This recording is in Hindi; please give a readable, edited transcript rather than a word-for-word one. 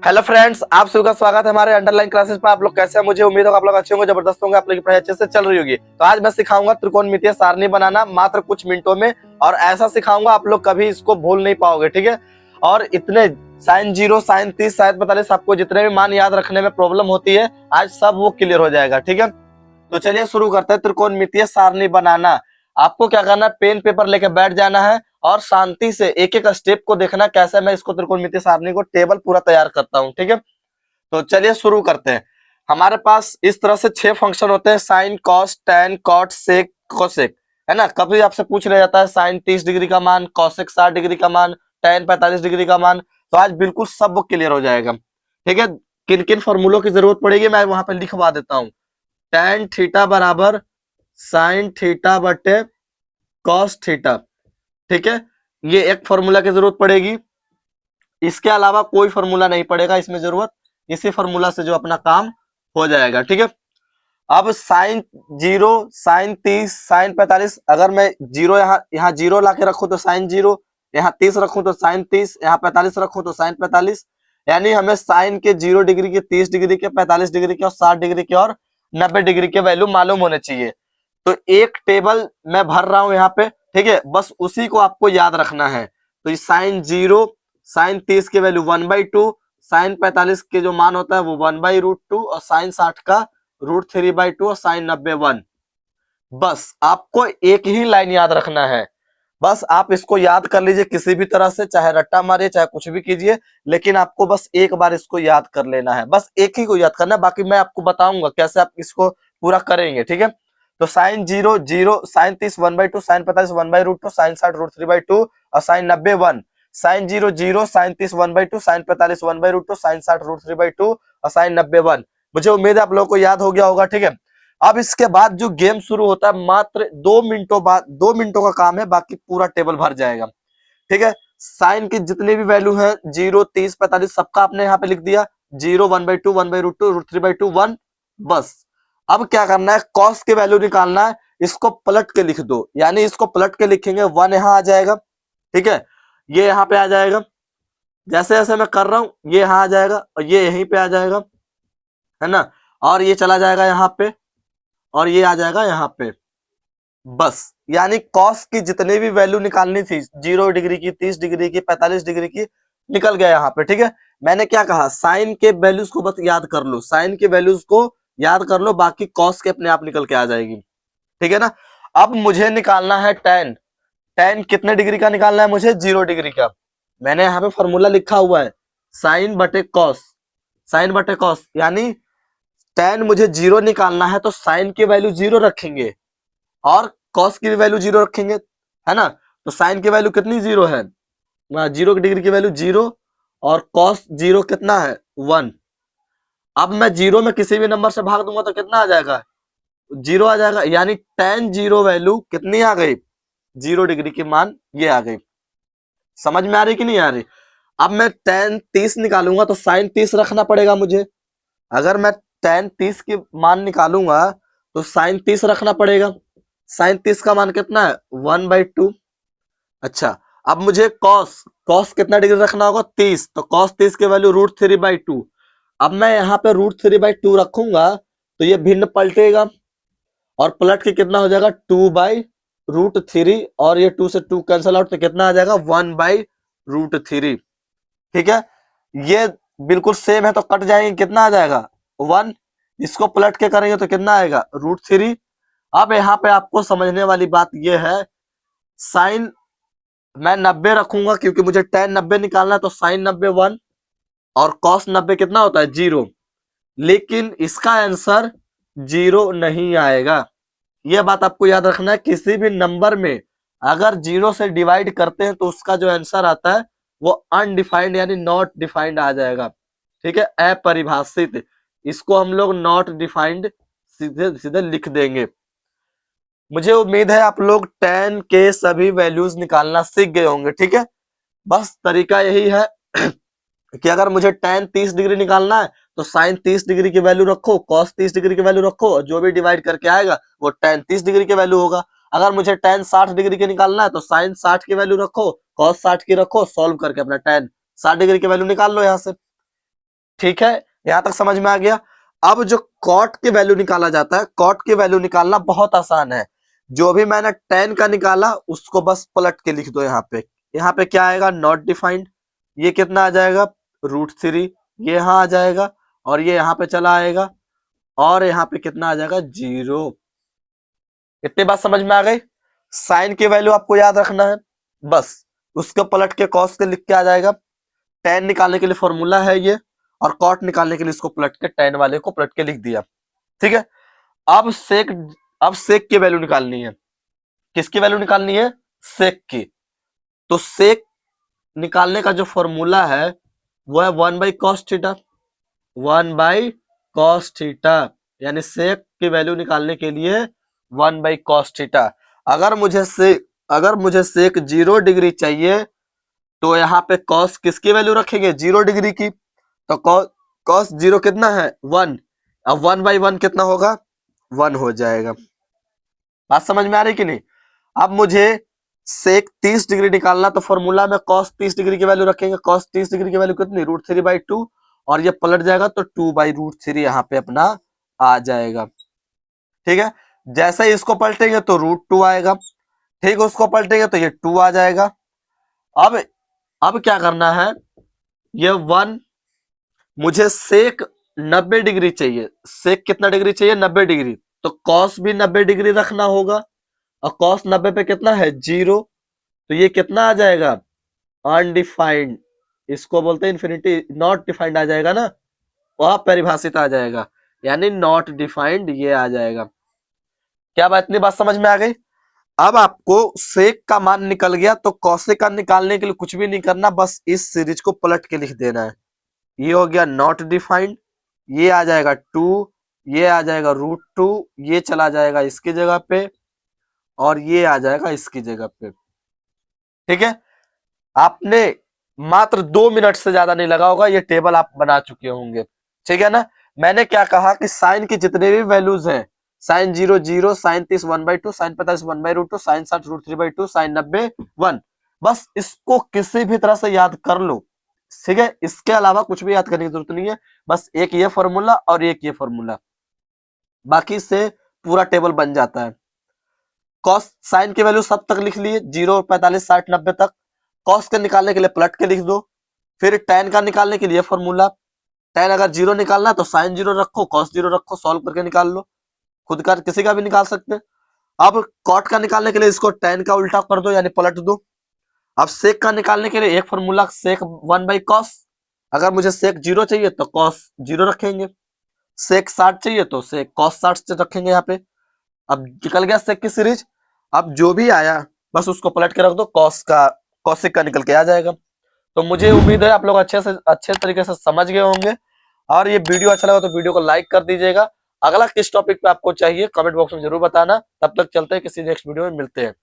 हेलो फ्रेंड्स, आप सभी का स्वागत है हमारे अंडरलाइन क्लासेस पर। आप लोग कैसे हैं? मुझे उम्मीद है आप लोग अच्छे होंगे, जबरदस्त होंगे, आप लोग की पढ़ाई अच्छे से चल रही होगी। तो आज मैं सिखाऊंगा त्रिकोणमितीय सारणी बनाना मात्र कुछ मिनटों में, और ऐसा सिखाऊंगा आप लोग कभी इसको भूल नहीं पाओगे, ठीक है। और इतने साइन 0, साइन 30, साइन 45 आपको जितने भी मान याद रखने में प्रॉब्लम होती है, आज सब वो क्लियर हो जाएगा, ठीक है। तो चलिए शुरू करते हैं त्रिकोणमितीय सारणी बनाना। आपको क्या करना है, पेन पेपर लेके बैठ जाना है और शांति से एक एक स्टेप को देखना कैसे मैं इसको त्रिकोणमितीय सारणी को टेबल पूरा तैयार करता हूँ, ठीक है। तो चलिए शुरू करते हैं। हमारे पास इस तरह से 6 फंक्शन होते हैं, साइन, कॉस, टैन, कॉट, सेक, कोसेक, है ना। कभी आपसे पूछ लिया जाता है साइन 30 डिग्री का मान, कोसेक 60 डिग्री का मान, टैन 45 डिग्री का मान। तो आज बिल्कुल सब क्लियर हो जाएगा, ठीक है। किन किन फॉर्मूलों की जरूरत पड़ेगी मैं वहां पर लिखवा देता हूँ। टैन थीटा बराबर साइन थीटा बटे कॉस थीटा, ठीक है। ये एक फॉर्मूला की जरूरत पड़ेगी, इसके अलावा कोई फॉर्मूला नहीं पड़ेगा इसमें जरूरत। इसी फॉर्मूला से जो अपना काम हो जाएगा, ठीक है। अब साइन 0, साइन 30, साइन 45, अगर मैं जीरो यहाँ 0 ला के रखू तो साइन 0, यहाँ 30 रखू तो साइन 30, यहाँ 45 रखू तो साइन 45। यानी हमें साइन के 0 डिग्री के, 30 डिग्री के, 45 डिग्री के और 60 डिग्री के और 90 डिग्री के वैल्यू मालूम होने चाहिए। तो एक टेबल मैं भर रहा हूं यहाँ पे, ठीक है। बस उसी को आपको याद रखना है। तो ये साइन 0, साइन 30 के वैल्यू 1/2, साइन 45 के जो मान होता है वो 1/√2, और साइन 60 का √3/2, और साइन 90 1। बस आपको एक ही लाइन याद रखना है। बस आप इसको याद कर लीजिए किसी भी तरह से, चाहे रट्टा मारिए चाहे कुछ भी कीजिए, लेकिन आपको बस एक बार इसको याद कर लेना है। बस एक ही को याद करना है, बाकी मैं आपको बताऊंगा कैसे आप इसको पूरा करेंगे, ठीक है। तो साइन 0 0, साइन 30 1/2, साइन 45 1/√2, साइन 60 √3/2, और sine 90 1। Sine 0 0, sine 30 1/2, sine 45 1/√2, sine 60 √3/2, और साइन 90 1। मुझे उम्मीद है आप लोगों को याद हो गया होगा, ठीक है। अब इसके बाद जो गेम शुरू होता है, मात्र 2 मिनटों बाद, 2 मिनटों का काम है, बाकी पूरा टेबल भर जाएगा, ठीक है। साइन की जितनी भी वैल्यू है 0, 30, 45 सबका आपने यहाँ पे लिख दिया। 0 1/2, 1/√2, √3/2 1। बस अब क्या करना है, कॉस की वैल्यू निकालना है। इसको पलट के लिख दो, यानी इसको पलट के लिखेंगे 1 यहाँ आ जाएगा, ठीक है। ये यहाँ पे आ जाएगा, जैसे जैसे मैं कर रहा हूं ये यहाँ आ जाएगा, और ये यहीं पे आ जाएगा, है ना। और ये चला जाएगा यहाँ पे, और ये आ जाएगा यहाँ पे। बस यानी कॉस की जितनी भी वैल्यू निकालनी थी, 0 डिग्री की, 30 डिग्री की, 45 डिग्री की, निकल गया यहाँ पे, ठीक है। मैंने क्या कहा, साइन के वैल्यूज को बस याद कर लो, साइन के वैल्यूज को याद कर लो, बाकी कॉस के अपने आप निकल के आ जाएगी, ठीक है ना। अब मुझे निकालना है टैन। टैन कितने डिग्री का निकालना है मुझे? 0 डिग्री का। मैंने यहाँ पे फॉर्मूला लिखा हुआ है, साइन बटे कॉस, साइन बटे कॉस। यानी टैन मुझे 0 निकालना है तो साइन की वैल्यू 0 रखेंगे और कॉस की वैल्यू 0 रखेंगे, है ना। तो साइन की वैल्यू कितनी 0 है, 0 डिग्री की वैल्यू 0, और कॉस 0 कितना है 1। अब मैं 0 में किसी भी नंबर से भाग दूंगा तो कितना आ जाएगा, 0 आ जाएगा। यानी tan 0 वैल्यू कितनी आ गई, 0 डिग्री की मान ये आ गई। समझ में आ रही कि नहीं आ रही? अब मैं tan 30 निकालूंगा तो साइन 30 रखना पड़ेगा मुझे। अगर मैं tan 30 की मान निकालूंगा तो साइन 30 रखना पड़ेगा। साइन 30 का मान कितना है, 1/2। अच्छा, अब मुझे कॉस, कॉस कितना डिग्री रखना होगा, 30। तो कॉस 30 की वैल्यू √3/2। अब मैं यहाँ पे √3/2 रखूंगा तो ये भिन्न पलटेगा, और पलट के कितना हो जाएगा, 2/√3, और ये 2 से 2 कैंसिल आउट तो कितना आ जाएगा, 1/√3, ठीक है। ये बिल्कुल सेम है तो कट जाएंगे, कितना आ जाएगा 1। इसको पलट के करेंगे तो कितना आएगा, √3। अब यहाँ पे आपको समझने वाली बात यह है, साइन मैं 90 रखूंगा क्योंकि मुझे tan 90 निकालना है, तो साइन 90 1, और कॉस 90 कितना होता है 0। लेकिन इसका आंसर 0 नहीं आएगा। यह बात आपको याद रखना है, किसी भी नंबर में अगर 0 से डिवाइड करते हैं तो उसका जो आंसर आता है वो अनडिफाइंड यानी नॉट डिफाइंड आ जाएगा, ठीक है, अपरिभाषित। इसको हम लोग नॉट डिफाइंड सीधे सीधे लिख देंगे। मुझे उम्मीद है आप लोग tan के सभी वैल्यूज निकालना सीख गए होंगे, ठीक है। बस तरीका यही है कि अगर मुझे tan 30 डिग्री निकालना है तो साइन 30 डिग्री की वैल्यू रखो, कॉस 30 डिग्री की वैल्यू रखो, और जो भी डिवाइड करके आएगा वो tan 30 डिग्री की वैल्यू होगा। अगर मुझे tan 60 डिग्री की निकालना है तो साइन 60 की वैल्यू रखो, कॉस 60 की रखो, सॉल्व करके अपना tan 60 डिग्री की वैल्यू निकाल लो यहाँ से। ठीक है, यहां तक समझ में आ गया। अब जो कॉट की वैल्यू निकाला जाता है, कॉट की वैल्यू निकालना बहुत आसान है। जो भी मैंने tan का निकाला उसको बस पलट के लिख दो यहाँ पे। यहाँ पे क्या आएगा, नॉट डिफाइंड, ये कितना आ जाएगा √3, ये यहाँ आ जाएगा और ये यहाँ पे चला आएगा और यहाँ पे कितना आ जाएगा 0। इतनी बात समझ में आ गई। साइन की वैल्यू आपको याद रखना है, बस उसको पलट के कॉस के लिख के आ जाएगा। tan निकालने के लिए फॉर्मूला है ये, और कॉट निकालने के लिए इसको पलट के tan वाले को पलट के लिख दिया। ठीक है, अब सेक की वैल्यू निकालनी है। किसकी वैल्यू निकालनी है, सेक की। तो सेक निकालने का जो फॉर्मूला है वो है 1/cos थीटा, 1/cos थीटा, यानी सेक की वैल्यू निकालने के लिए 1/cos थीटा। अगर मुझे सेक 0 डिग्री चाहिए तो यहाँ पे cos किसकी वैल्यू रखेंगे, 0 डिग्री की। तो cos 0 कितना है 1, अब 1/1 कितना होगा 1 हो जाएगा। बात समझ में आ रही कि नहीं। अब मुझे सेक 30 डिग्री निकालना, तो फॉर्मूला में cos 30 डिग्री की वैल्यू रखेंगे। cos 30 डिग्री की वैल्यू कितनी, √3/2, और ये पलट जाएगा तो 2/√3 यहाँ पे अपना आ जाएगा। ठीक है, जैसे ही इसको पलटेंगे तो √2 आएगा, ठीक, उसको पलटेंगे तो ये 2 आ जाएगा। अब क्या करना है, ये 1, मुझे सेक 90 डिग्री चाहिए। सेक कितना डिग्री चाहिए, 90 डिग्री, तो कॉस भी 90 डिग्री रखना होगा, और कॉस 90 पे कितना है 0, तो ये कितना आ जाएगा अनडिफाइंड, इसको बोलते हैं इन्फिनिटी, नॉट डिफाइंड आ जाएगा ना, वह परिभाषित आ जाएगा, यानी नॉट डिफाइंड ये आ जाएगा। क्या बात, इतनी बात समझ में आ गई। अब आपको सेक का मान निकल गया, तो कॉसेक का निकालने के लिए कुछ भी नहीं करना, बस इस सीरीज को पलट के लिख देना है। ये हो गया नॉट डिफाइंड, ये आ जाएगा 2, ये आ जाएगा √2, ये चला जाएगा इसकी जगह पे, और ये आ जाएगा इसकी जगह पे। ठीक है, आपने मात्र 2 मिनट से ज्यादा नहीं लगा होगा, ये टेबल आप बना चुके होंगे। ठीक है ना। मैंने क्या कहा कि साइन की जितने भी वैल्यूज हैं, sine 0 0, sine 30 1/2, sine 45 1/√2, sine 60 √3/2, sine 90 1, बस इसको किसी भी तरह से याद कर लो। ठीक है, इसके अलावा कुछ भी याद करने की जरूरत नहीं है, बस एक ये फॉर्मूला और एक ये फॉर्मूला, बाकी से पूरा टेबल बन जाता है। कॉस साइन की वैल्यू सब तक लिख लिए, 0 45 60 90 तक। कॉस के निकालने के लिए पलट के लिख दो, फिर tan का निकालने के लिए फॉर्मूला, tan अगर 0 निकालना तो साइन 0 रखो, cos 0 रखो, सॉल्व करके निकाल लो, खुद का किसी का भी निकाल सकते हैं। अब कॉट का निकालने के लिए इसको tan का उल्टा कर दो, यानी पलट दो। अब सेक का निकालने के लिए एक फॉर्मूला, सेक 1/cos, अगर मुझे सेक 0 चाहिए तो cos 0 रखेंगे, सेक 60 चाहिए तो सेक cos 60 रखेंगे यहाँ पे। अब निकल गया सेक की सीरीज। अब जो भी आया बस उसको पलट के रख दो, कॉसेक का निकल के आ जाएगा। तो मुझे उम्मीद है आप लोग अच्छे तरीके से समझ गए होंगे, और ये वीडियो अच्छा लगा तो वीडियो को लाइक कर दीजिएगा। अगला किस टॉपिक पे आपको चाहिए कमेंट बॉक्स में जरूर बताना। तब तक चलते हैं, किसी नेक्स्ट वीडियो में मिलते हैं।